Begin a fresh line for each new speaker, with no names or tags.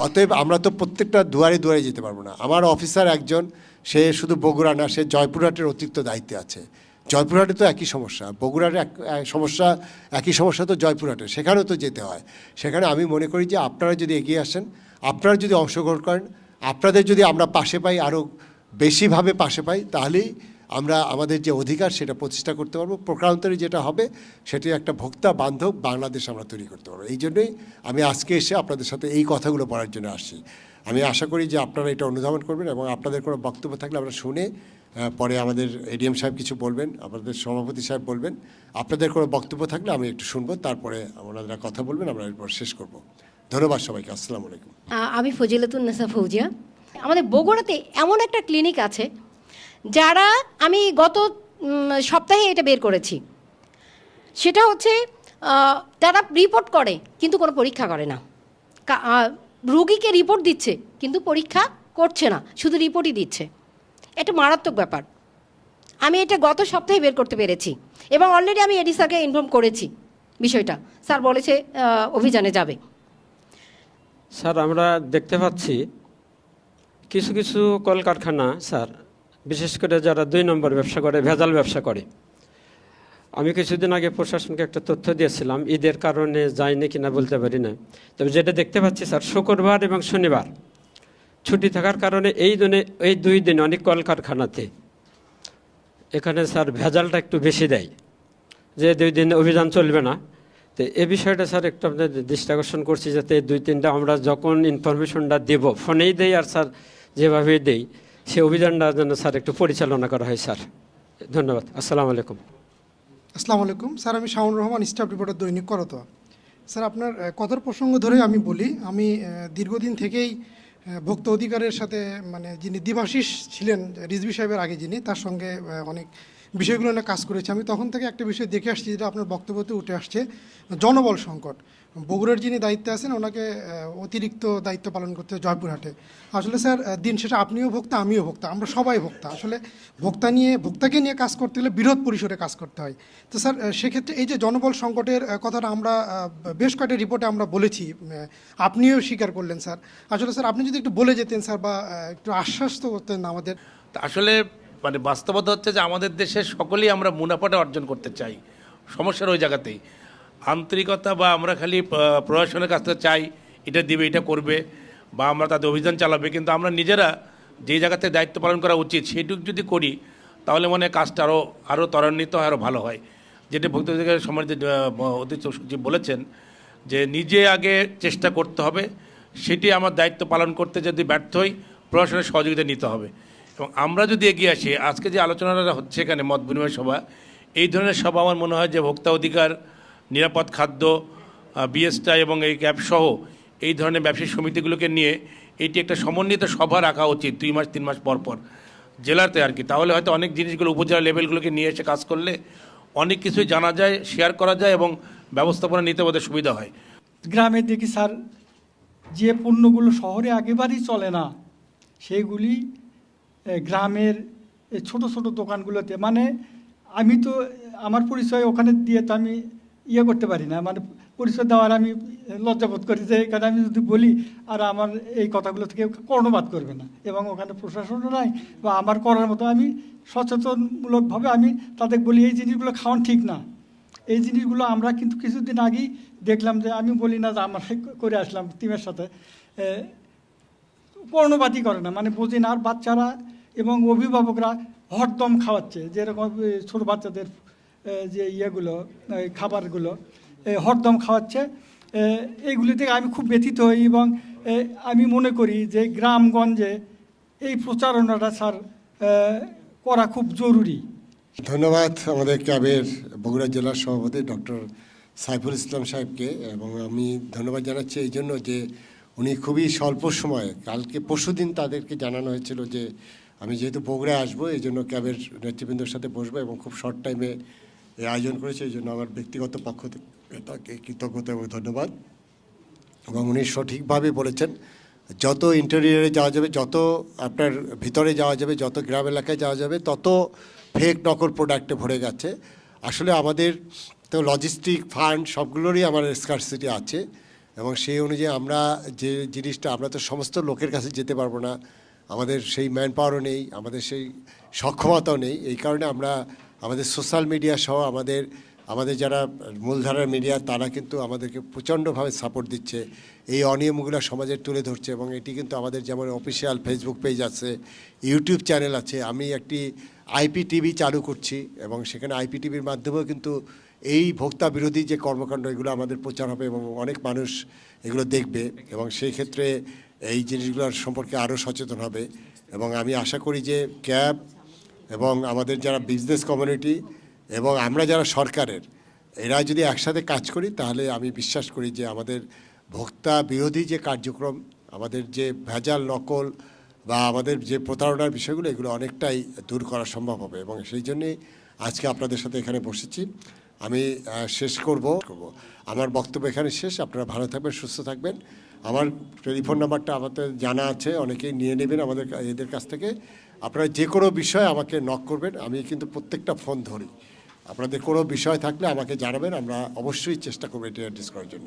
অতএব আমরা তো প্রত্যেকটা দুয়ারে দুয়ারে যেতে পারবো না। আমার অফিসার একজন, সে শুধু বগুড়া না, সে জয়পুরহাটের অতিরিক্ত দায়িত্বে আছে। জয়পুরহাটে তো একই সমস্যা, বগুড়ার সমস্যা, একই সমস্যা তো জয়পুরহাটে, সেখানেও তো যেতে হয়। সেখানে আমি মনে করি যে আপনারা যদি এগিয়ে আসেন, আপনারা যদি অংশগ্রহণ করেন, আপনাদের যদি আমরা পাশে পাই, আরও বেশিভাবে পাশে পাই, তাহলেই আমরা আমাদের যে অধিকার সেটা প্রতিষ্ঠা করতে পারবো। প্রকারান্তরে যেটা হবে সেটি একটা ভোক্তা বান্ধব বাংলাদেশ আমরা তৈরি করতে পারবো। এই জন্যই আমি আজকে এসে আপনাদের সাথে এই কথাগুলো বলার জন্য আসছি। আমি আশা করি যে আপনারা এটা অনুধাবন করবেন এবং আপনাদের কোনো বক্তব্য থাকলে আমরা শুনে পরে আমাদের এডিএম সাহেব কিছু বলবেন, আমাদের সভাপতি সাহেব বলবেন। আপনাদের কোনো বক্তব্য থাকলে আমি একটু শুনবো, তারপরে ওনারা কথা বলবেন, আমরা এরপর শেষ করব। ধন্যবাদ সবাইকে। আসসালামু আলাইকুম।
আমি ফজিলাতুন্নেসা ফৌজিয়া। আমাদের বগুড়াতে এমন একটা ক্লিনিক আছে যারা, আমি গত সপ্তাহে এটা বের করেছি, সেটা হচ্ছে তারা রিপোর্ট করে কিন্তু কোনো পরীক্ষা করে না। রুগীকে রিপোর্ট দিচ্ছে কিন্তু পরীক্ষা করছে না, শুধু রিপোর্টই দিচ্ছে। এটা মারাত্মক ব্যাপার। আমি এটা গত সপ্তাহে বের করতে পেরেছি এবং অলরেডি আমি এডি স্যারকে ইনফর্ম করেছি বিষয়টা। স্যার বলেছে অভিযানে যাবে।
স্যার, আমরা দেখতে পাচ্ছি কিছু কিছু কলকারখানা স্যার, বিশেষ করে যারা 2 নম্বর ব্যবসা করে, ভেজাল ব্যবসা করে। আমি কিছুদিন আগে প্রশাসনকে একটা তথ্য দিয়েছিলাম, ঈদের কারণে যায়নি কিনা বলতে পারি না, তবে যেটা দেখতে পাচ্ছি স্যার, শুক্রবার এবং শনিবার ছুটি থাকার কারণে এই 2 দিন অনেক কলকারখানাতে এখানে স্যার ভেজালটা একটু বেশি দেয়, যে 2 দিন অভিযান চলবে না। তো এই বিষয়টা স্যার একটু আপনাদের দৃষ্টি আকর্ষণ করছি, যাতে 2-3টা আমরা যখন ইনফরমেশনটা দেব, ফোনেই দেই আর স্যার যেভাবে দেই, সে অভিযানটা যেন স্যার একটু পরিচালনা করা হয় স্যার। ধন্যবাদ। আসসালামু আলাইকুম।
আসসালামু আলাইকুম স্যার, আমি শাওন রহমান, স্টাফ রিপোর্টার, দৈনিক করতোয়া। স্যার, আপনার কথার প্রসঙ্গ ধরে আমি বলি, আমি দীর্ঘদিন থেকেই ভোক্তা অধিকারের সাথে, মানে যিনি দ্বিভাষিস ছিলেন রিজভী সাহেবের আগে, যিনি, তার সঙ্গে অনেক বিষয়গুলো নিয়ে কাজ করেছি। আমি তখন থেকে একটা বিষয় দেখে আসছি, যেটা আপনার বক্তব্যতে উঠে আসছে, জনবল সংকট। বগুড়ার যিনি দায়িত্বে আছেন, ওনাকে অতিরিক্ত দায়িত্ব পালন করতে হয় জয়পুরহাটে। আসলে স্যার, দিন শেষে আপনিও ভোক্তা, আমিও ভোক্তা, আমরা সবাই ভোক্তা। আসলে ভোক্তাকে নিয়ে কাজ করতে হলে বৃহৎ পরিসরে কাজ করতে হয়। তো স্যার, সেক্ষেত্রে এই যে জনবল সংকটের কথাটা আমরা বেশ কয়েকটা রিপোর্টে আমরা বলেছি, আপনিও স্বীকার করলেন স্যার। আসলে স্যার, আপনি যদি একটু বলে যেতেন স্যার, বা একটু আশ্বাস তো করতেন আমাদের।
আসলে মানে বাস্তবতা হচ্ছে যে আমাদের দেশের সকলেই আমরা মুনাফাটা অর্জন করতে চাই। সমস্যার ওই জায়গাতেই আন্তরিকতা, বা আমরা খালি প্রশাসনের কাছ থেকে চাই এটা দিবে, এটা করবে, বা আমরা তাদের অভিযান চালাবে, কিন্তু আমরা নিজেরা যেই জায়গাতে দায়িত্ব পালন করা উচিত সেইটুকু যদি করি, তাহলে মনে হয় কাজটা আরও ত্বরান্বিত হয়, আরও ভালো হয়। যেটা ভোক্তা অধিকার সম্মানিত অতিরিক্ত সচিব বলেছেন, যে নিজে আগে চেষ্টা করতে হবে, সেটি আমার দায়িত্ব পালন করতে যদি ব্যর্থ হই, প্রশাসনের সহযোগিতা নিতে হবে। এবং আমরা যদি এগিয়ে আসি, আজকে যে আলোচনাটা হচ্ছে এখানে মত বিনিময় সভা, এই ধরনের সভা আমার মনে হয় যে ভোক্তা অধিকার, নিরাপদ খাদ্য, বিএসটা এবং এই ক্যাব সহ এই ধরনের ব্যবসায়ী সমিতিগুলোকে নিয়ে এটি একটা সমন্বিত সভা রাখা উচিত 2 মাস 3 মাস পর পর জেলাতে আর কি। তাহলে হয়তো অনেক জিনিসগুলো উপজেলা লেভেলগুলোকে নিয়ে এসে কাজ করলে অনেক কিছুই জানা যায়, শেয়ার করা যায় এবং ব্যবস্থাপনা নিতে বোধহয় সুবিধা হয়।
গ্রামে দেখি স্যার, যে পণ্যগুলো শহরে একেবারেই চলে না, সেইগুলি গ্রামের ছোট ছোট দোকানগুলোতে, মানে আমি তো আমার পরিচয় ওখানে দিয়ে তো আমি করতে পারি না, মানে পরিচয় দেওয়ার আমি লজ্জাবোধ করি, যে এখানে আমি যদি বলি আর আমার এই কথাগুলো থেকে কর্ণপাত করবে না, এবং ওখানে প্রশাসনও নাই, বা আমার করার মতো আমি সচেতনমূলকভাবে আমি তাদের বলি এই জিনিসগুলো খাওয়ান ঠিক না। এই জিনিসগুলো আমরা কিন্তু কিছুদিন আগেই দেখলাম, যে আমি বলি না যে আমরা করে আসলাম টিমের সাথে, কর্ণপাতই করে না, মানে বোঝে না। আর বাচ্চারা এবং অভিভাবকরা হরদম খাওয়াচ্ছে, যেরকম ছোটো বাচ্চাদের যে খাবারগুলো হরদম খাওয়াচ্ছে, এইগুলি থেকে আমি খুব ব্যথিত হই। এবং আমি মনে করি যে গ্রামগঞ্জে এই প্রচারণাটা স্যার করা খুব জরুরি।
ধন্যবাদ আমাদের ক্যাবের বগুড়া জেলার সভাপতি ডক্টর সাইফুল ইসলাম সাহেবকে। এবং আমি ধন্যবাদ জানাচ্ছি এই জন্য যে উনি খুবই স্বল্প সময়ে, কালকে পরশুদিন তাদেরকে জানানো হয়েছিল যে আমি যেহেতু বগুড়ায় আসবো, এই জন্য ক্যাবের নেতৃবৃন্দর সাথে বসবো, এবং খুব শর্ট টাইমে এই আয়োজন করেছে। এই জন্য আমার ব্যক্তিগত পক্ষ থেকে তাকে কৃতজ্ঞতা এবং ধন্যবাদ। এবং উনি সঠিকভাবে বলেছেন, যত ইন্টেরিয়রে যাওয়া যাবে, যত আপনার ভিতরে যাওয়া যাবে, যত গ্রাম এলাকায় যাওয়া যাবে, তত ফেক নকল প্রোডাক্টে ভরে গেছে। আসলে আমাদের তো লজিস্টিক ফান্ড সবগুলোরই আমার স্কারসিটি আছে, এবং সেই অনুযায়ী আমরা যে জিনিসটা, আমরা তো সমস্ত লোকের কাছে যেতে পারবো না, আমাদের সেই ম্যান পাওয়ারও নেই, আমাদের সেই সক্ষমতাও নেই। এই কারণে আমরা আমাদের সোশ্যাল মিডিয়া সহ আমাদের যারা মূলধারার মিডিয়া তারা কিন্তু আমাদেরকে প্রচণ্ডভাবে সাপোর্ট দিচ্ছে, এই অনিয়মগুলো সমাজে তুলে ধরছে। এবং এটি কিন্তু আমাদের যেমন অফিসিয়াল ফেসবুক পেজ আছে, ইউটিউব চ্যানেল আছে, আমি একটি IPTV চালু করছি এবং সেখানে IPTVর মাধ্যমেও কিন্তু এই ভোক্তা বিরোধী যে কর্মকাণ্ড এগুলো আমাদের প্রচার হবে এবং অনেক মানুষ এগুলো দেখবে এবং সেই ক্ষেত্রে এই জিনিসগুলোর সম্পর্কে আরও সচেতন হবে। এবং আমি আশা করি যে ক্যাব এবং আমাদের যারা বিজনেস কমিউনিটি এবং আমরা যারা সরকারের, এরা যদি একসাথে কাজ করি তাহলে আমি বিশ্বাস করি যে আমাদের ভোক্তা বিরোধী যে কার্যক্রম, আমাদের যে ভেজাল নকল বা আমাদের যে প্রতারণার বিষয়গুলো, এগুলো অনেকটাই দূর করা সম্ভব হবে। এবং সেই জন্যেই আজকে আপনাদের সাথে এখানে বসেছি। আমি শেষ করব, আমার বক্তব্য এখানে শেষ। আপনারা ভালো থাকবেন, সুস্থ থাকবেন। আমার টেলিফোন নাম্বারটা আমাদের জানা আছে, অনেকেই নিয়ে নেবেন আমাদের এদের কাছ থেকে। আপনারা যে কোনো বিষয়ে আমাকে নক করবেন, আমি কিন্তু প্রত্যেকটা ফোন ধরি। আপনাদের কোনো বিষয় থাকলে আমাকে জানাবেন, আমরা অবশ্যই চেষ্টা করবো এটা অ্যাড্রেস করার জন্য।